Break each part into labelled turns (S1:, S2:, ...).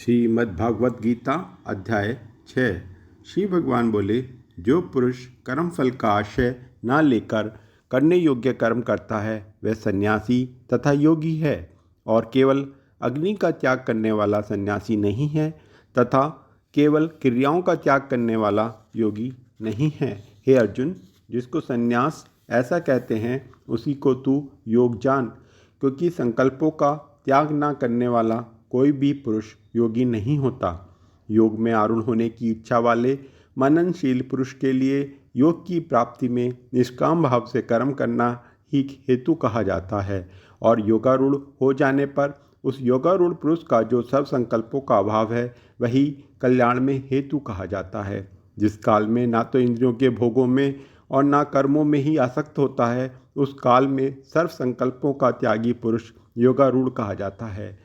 S1: श्रीमद्भागवत गीता अध्याय 6। श्री भगवान बोले, जो पुरुष कर्म फल का आशय न लेकर करने योग्य कर्म करता है वह सन्यासी तथा योगी है, और केवल अग्नि का त्याग करने वाला सन्यासी नहीं है तथा केवल क्रियाओं का त्याग करने वाला योगी नहीं है। हे अर्जुन, जिसको सन्यास ऐसा कहते हैं उसी को तू योग जान, क्योंकि संकल्पों का त्याग न करने वाला कोई भी पुरुष योगी नहीं होता। योग में आरूढ़ होने की इच्छा वाले मननशील पुरुष के लिए योग की प्राप्ति में निष्काम भाव से कर्म करना ही हेतु कहा जाता है, और योगारूढ़ हो जाने पर उस योगारूढ़ पुरुष का जो सब संकल्पों का अभाव है वही कल्याण में हेतु कहा जाता है। जिस काल में ना तो इंद्रियों के भोगों में और ना कर्मों में ही आसक्त होता है, उस काल में सर्व संकल्पों का त्यागी पुरुष योगारूढ़ कहा जाता है।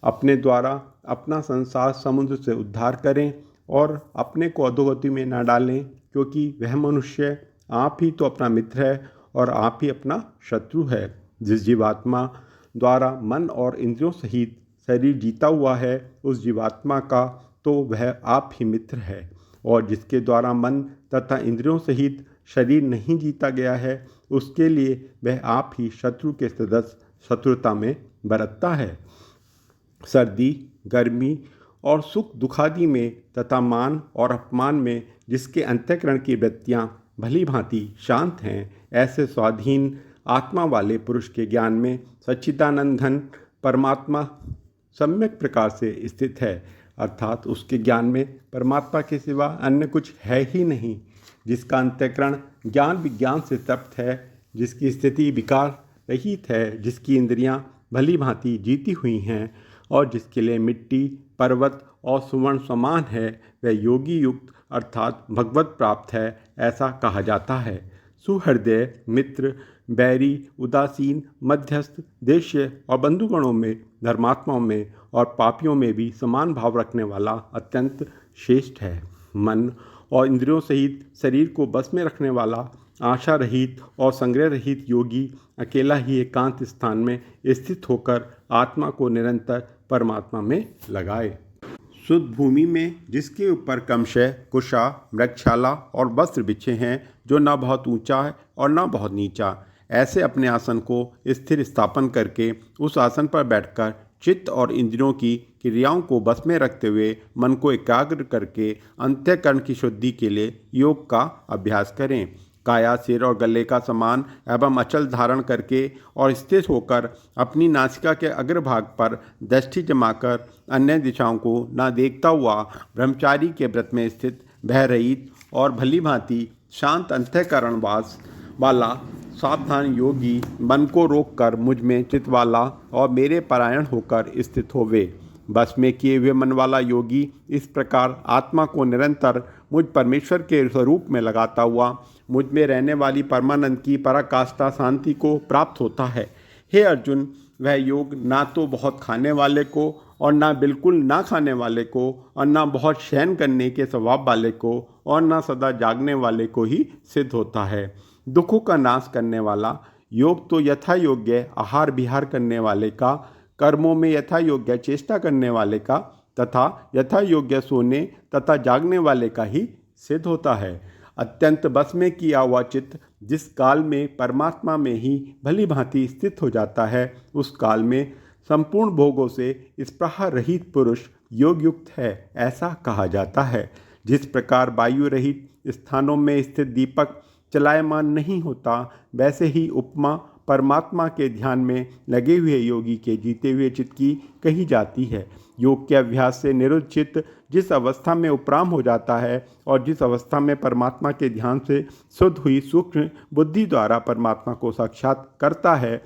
S1: अपने द्वारा अपना संसार समुद्र से उद्धार करें और अपने को अधोगति में न डालें, क्योंकि वह मनुष्य आप ही तो अपना मित्र है और आप ही अपना शत्रु है। जिस जीवात्मा द्वारा मन और इंद्रियों सहित शरीर जीता हुआ है, उस जीवात्मा का तो वह आप ही मित्र है, और जिसके द्वारा मन तथा इंद्रियों सहित शरीर नहीं जीता गया है, उसके लिए वह आप ही शत्रु के सदस्य शत्रुता में बरतता है। सर्दी, गर्मी और सुख दुखादि में तथा मान और अपमान में जिसके अंतःकरण की वृत्तियाँ भली भांति शांत हैं, ऐसे स्वाधीन आत्मा वाले पुरुष के ज्ञान में सच्चिदानंद घन परमात्मा सम्यक प्रकार से स्थित है, अर्थात उसके ज्ञान में परमात्मा के सिवा अन्य कुछ है ही नहीं। जिसका अंतःकरण ज्ञान विज्ञान से तप्त है, जिसकी स्थिति विकार रहित है, जिसकी इंद्रियां भली भांति जीती हुई हैं और जिसके लिए मिट्टी, पर्वत और सुवर्ण समान है, वह योगी युक्त अर्थात भगवत प्राप्त है, ऐसा कहा जाता है। सुहृदय, मित्र, बैरी, उदासीन, मध्यस्थ, देश्य और बंधुगणों में, धर्मात्माओं में और पापियों में भी समान भाव रखने वाला अत्यंत श्रेष्ठ है। मन और इंद्रियों सहित शरीर को बस में रखने वाला आशा रहित और संग्रह रहित योगी अकेला ही एकांत स्थान में स्थित होकर आत्मा को निरंतर परमात्मा में लगाए। शुद्ध भूमि में जिसके ऊपर कमशय, कुशा, मृगशाला और वस्त्र बिछे हैं, जो न बहुत ऊंचा है और न बहुत नीचा, ऐसे अपने आसन को स्थिर स्थापन करके उस आसन पर बैठकर चित्त और इंद्रियों की क्रियाओं को बस में रखते हुए मन को एकाग्र करके अंतःकरण की शुद्धि के लिए योग का अभ्यास करें। काया, सिर और गले का समान एवं अचल धारण करके और स्थिर होकर अपनी नासिका के अग्रभाग पर दृष्टि जमाकर अन्य दिशाओं को न देखता हुआ ब्रह्मचारी के व्रत में स्थित भयरहित और भली भांति शांत अंतःकरण वास वाला सावधान योगी मन को रोककर मुझ में चित्त वाला और मेरे परायण होकर स्थित होवे। बस में किए हुए मन वाला योगी इस प्रकार आत्मा को निरंतर मुझ परमेश्वर के स्वरूप में लगाता हुआ मुझ में रहने वाली परमानंद की पराकाष्ठा शांति को प्राप्त होता है। हे अर्जुन, वह योग ना तो बहुत खाने वाले को और ना बिल्कुल ना खाने वाले को और ना बहुत शयन करने के स्वभाव वाले को और ना सदा जागने वाले को ही सिद्ध होता है। दुखों का नाश करने वाला योग तो यथा योग्य आहार विहार करने वाले का, कर्मों में यथा योग्य चेष्टा करने वाले का तथा यथा योग्य सोने तथा जागने वाले का ही सिद्ध होता है। अत्यंत बस में किया हुआ चित्त जिस काल में परमात्मा में ही भली भांति स्थित हो जाता है, उस काल में संपूर्ण भोगों से स्पृहा रहित पुरुष योग युक्त है, ऐसा कहा जाता है। जिस प्रकार वायु रहित स्थानों में स्थित दीपक चलायमान नहीं होता, वैसे ही उपमा परमात्मा के ध्यान में लगे हुए योगी के जीते हुए चित्त की कही जाती है। योग के अभ्यास से निरुद्ध चित्त जिस अवस्था में उपराम हो जाता है और जिस अवस्था में परमात्मा के ध्यान से शुद्ध हुई सूक्ष्म बुद्धि द्वारा परमात्मा को साक्षात करता है,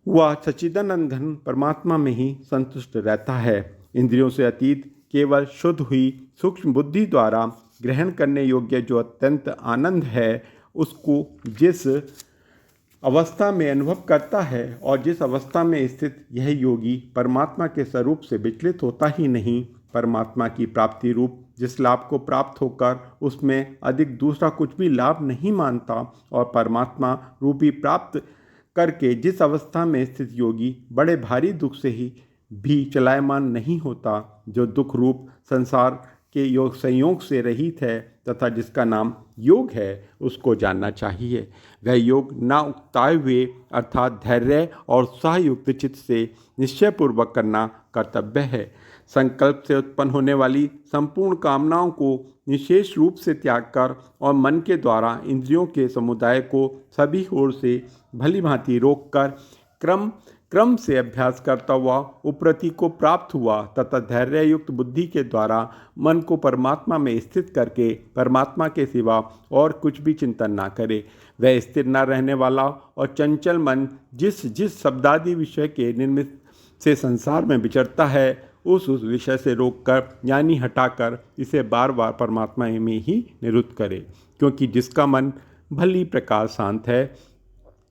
S1: वह सच्चिदानंद घन परमात्मा में ही संतुष्ट रहता है। इंद्रियों से अतीत केवल शुद्ध हुई सूक्ष्म बुद्धि द्वारा ग्रहण करने योग्य जो अत्यंत आनंद है, उसको जिस अवस्था में अनुभव करता है और जिस अवस्था में स्थित यह योगी परमात्मा के स्वरूप से विचलित होता ही नहीं, परमात्मा की प्राप्ति रूप जिस लाभ को प्राप्त होकर उसमें अधिक दूसरा कुछ भी लाभ नहीं मानता, और परमात्मा रूपी प्राप्त करके जिस अवस्था में स्थित योगी बड़े भारी दुख से ही भी चलायमान नहीं होता, जो दुख रूप संसार के योग संयोग से रहित है तथा जिसका नाम योग है, उसको जानना चाहिए। वह योग ना उकताए हुए अर्थात धैर्य और उत्साहयुक्त चित्त से निश्चयपूर्वक करना कर्तव्य है। संकल्प से उत्पन्न होने वाली संपूर्ण कामनाओं को विशेष रूप से त्याग कर और मन के द्वारा इंद्रियों के समुदाय को सभी ओर से भली भांति रोक कर क्रम से अभ्यास करता हुआ उपरति को प्राप्त हुआ तथा धैर्य युक्त बुद्धि के द्वारा मन को परमात्मा में स्थित करके परमात्मा के सिवा और कुछ भी चिंतन ना करे। वह स्थिर न रहने वाला और चंचल मन जिस शब्दादि विषय के निर्मित से संसार में विचरता है, उस विषय से रोककर यानी हटाकर इसे बार बार परमात्मा में ही निरुद्ध करे। क्योंकि जिसका मन भली प्रकार शांत है,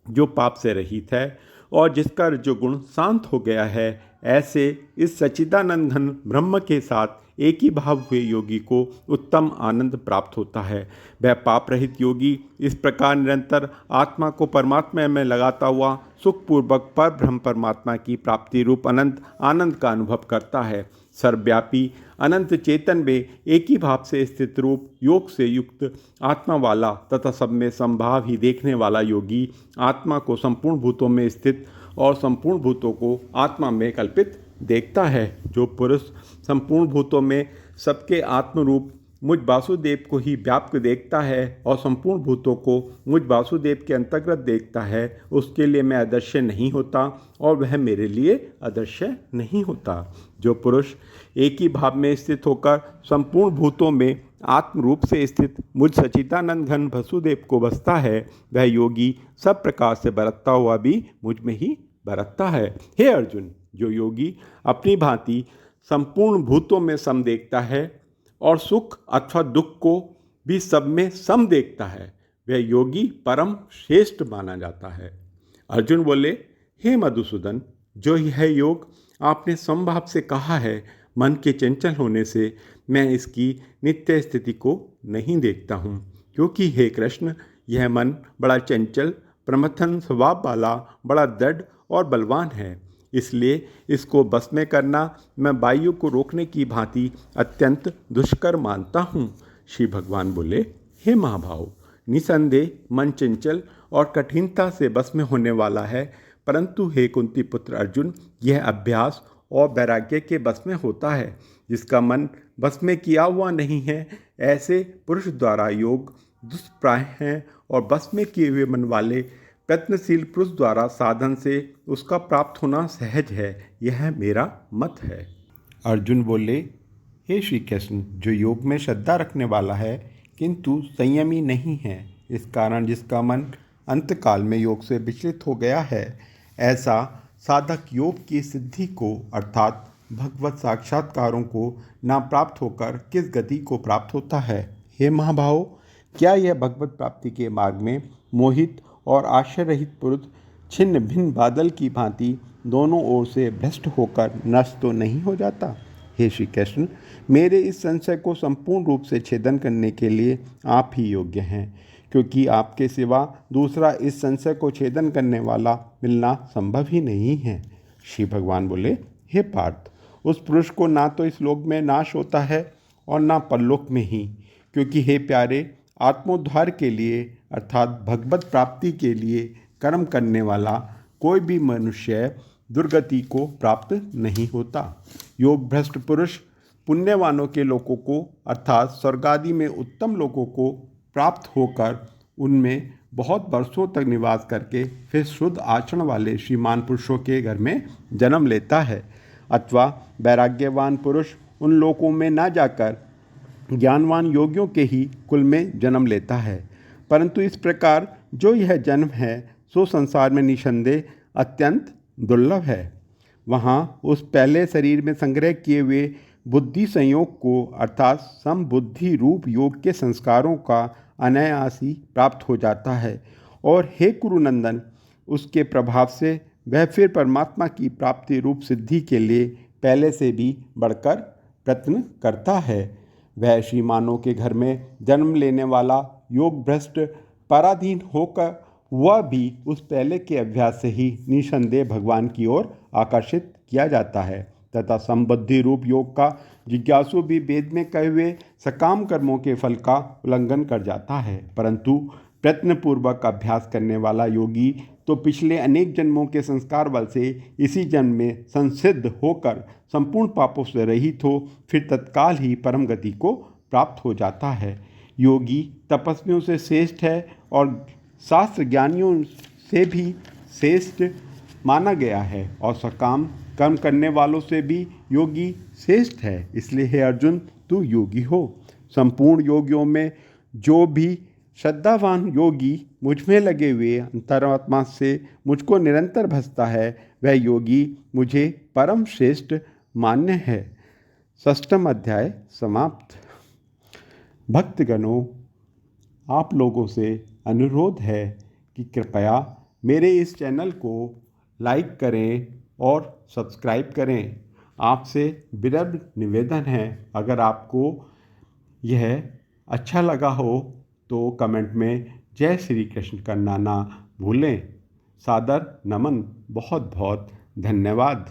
S1: जो पाप से रहित है और जिसका रजोगुण शांत हो गया है, ऐसे इस सच्चिदानंद घन ब्रह्म के साथ एक ही भाव हुए योगी को उत्तम आनंद प्राप्त होता है। वह पाप रहित योगी इस प्रकार निरंतर आत्मा को परमात्मा में लगाता हुआ सुखपूर्वक पर ब्रह्म परमात्मा की प्राप्ति रूप अनंत आनंद का अनुभव करता है। सर्वव्यापी अनंत चेतन में एक ही भाव से स्थित रूप योग से युक्त आत्मा वाला तथा सब में संभाव ही देखने वाला योगी आत्मा को संपूर्ण भूतों में स्थित और संपूर्ण भूतों को आत्मा में कल्पित देखता है। जो पुरुष संपूर्ण भूतों में सबके आत्मरूप मुझ वासुदेव को ही व्याप्त देखता है और संपूर्ण भूतों को मुझ वासुदेव के अंतर्गत देखता है, उसके लिए मैं अदृश्य नहीं होता और वह मेरे लिए अदृश्य नहीं होता। जो पुरुष एक ही भाव में स्थित होकर संपूर्ण भूतों में आत्मरूप से स्थित मुझ सच्चिदानंद घन वसुदेव को बसता है, वह योगी सब प्रकार से बरतता हुआ भी मुझ में ही बरतता है। हे अर्जुन, जो योगी अपनी भांति संपूर्ण भूतों में सम देखता है और सुख अथवा दुख को भी सब में सम देखता है, वह योगी परम श्रेष्ठ माना जाता है। अर्जुन बोले, हे मधुसूदन, जो यह योग आपने समभाव से कहा है, मन के चंचल होने से मैं इसकी नित्य स्थिति को नहीं देखता हूँ। क्योंकि हे कृष्ण, यह मन बड़ा चंचल प्रमथन स्वभाव वाला, बड़ा दृढ़ और बलवान है। इसलिए इसको बस में करना मैं वायु को रोकने की भांति अत्यंत दुष्कर मानता हूँ। श्री भगवान बोले, हे महाभाव, निसंदेह मन चंचल और कठिनता से बस में होने वाला है, परंतु हे कुंती पुत्र अर्जुन, यह अभ्यास और वैराग्य के बस में होता है। जिसका मन बस में किया हुआ नहीं है, ऐसे पुरुष द्वारा योग दुष्प्राय है और बस में किए हुए मन वाले प्रयत्नशील पुरुष द्वारा साधन से उसका प्राप्त होना सहज है। यह मेरा मत है। अर्जुन बोले, हे श्री कृष्ण, जो योग में श्रद्धा रखने वाला है किंतु संयमी नहीं है, इस कारण जिसका मन अंतकाल में योग से विचलित हो गया है, ऐसा साधक योग की सिद्धि को अर्थात भगवत साक्षात्कारों को ना प्राप्त होकर किस गति को प्राप्त होता है। हे महाभाव, क्या यह भगवत प्राप्ति के मार्ग में मोहित और आश्रय रहित पुरुष छिन्न भिन्न बादल की भांति दोनों ओर से भ्रष्ट होकर नष्ट तो नहीं हो जाता। हे श्री कृष्ण, मेरे इस संशय को संपूर्ण रूप से छेदन करने के लिए आप ही योग्य हैं, क्योंकि आपके सिवा दूसरा इस संशय को छेदन करने वाला मिलना संभव ही नहीं है। श्री भगवान बोले, हे पार्थ, उस पुरुष को ना तो इस लोक में नाश होता है और ना परलोक में ही, क्योंकि हे प्यारे, आत्मोद्धार के लिए अर्थात भगवत प्राप्ति के लिए कर्म करने वाला कोई भी मनुष्य दुर्गति को प्राप्त नहीं होता। योग भ्रष्ट पुरुष पुण्यवानों के लोकों को अर्थात स्वर्ग आदि में उत्तम लोकों को प्राप्त होकर उनमें बहुत वर्षों तक निवास करके फिर शुद्ध आचरण वाले श्रीमान पुरुषों के घर में जन्म लेता है। अथवा वैराग्यवान पुरुष उन लोकों में ना जाकर ज्ञानवान योगियों के ही कुल में जन्म लेता है। परंतु इस प्रकार जो यह जन्म है सो संसार में निसंदेह अत्यंत दुर्लभ है। वहाँ उस पहले शरीर में संग्रह किए हुए बुद्धि संयोग को अर्थात समबुद्धि रूप योग के संस्कारों का अनायास ही प्राप्त हो जाता है और हे कुरुनंदन, उसके प्रभाव से वह फिर परमात्मा की प्राप्ति रूप सिद्धि के लिए पहले से भी बढ़कर प्रयत्न करता है। वह श्रीमानों के घर में जन्म लेने वाला योग भ्रष्ट पराधीन होकर वह भी उस पहले के अभ्यास से ही निसंदेह भगवान की ओर आकर्षित किया जाता है। तथा संबद्धि रूप योग का जिज्ञासु भी वेद में कहे हुए सकाम कर्मों के फल का उल्लंघन कर जाता है, परंतु प्रयत्नपूर्वक अभ्यास करने वाला योगी तो पिछले अनेक जन्मों के संस्कार बल से इसी जन्म में संसिद्ध होकर संपूर्ण पापों से रहित हो फिर तत्काल ही परम गति को प्राप्त हो जाता है। योगी तपस्वियों से श्रेष्ठ है और शास्त्र ज्ञानियों से भी श्रेष्ठ माना गया है और सकाम कर्म करने वालों से भी योगी श्रेष्ठ है। इसलिए हे अर्जुन, तू योगी हो। संपूर्ण योगियों में जो भी श्रद्धावान योगी मुझ में लगे हुए अंतरात्मा से मुझको निरंतर भजता है, वह योगी मुझे परम श्रेष्ठ मान्य है। 6वां अध्याय समाप्त। भक्तगणों, आप लोगों से अनुरोध है कि कृपया मेरे इस चैनल को लाइक करें और सब्सक्राइब करें। आपसे विनम्र निवेदन है, अगर आपको यह अच्छा लगा हो तो कमेंट में जय श्री कृष्ण करना ना भूलें। सादर नमन। बहुत बहुत धन्यवाद।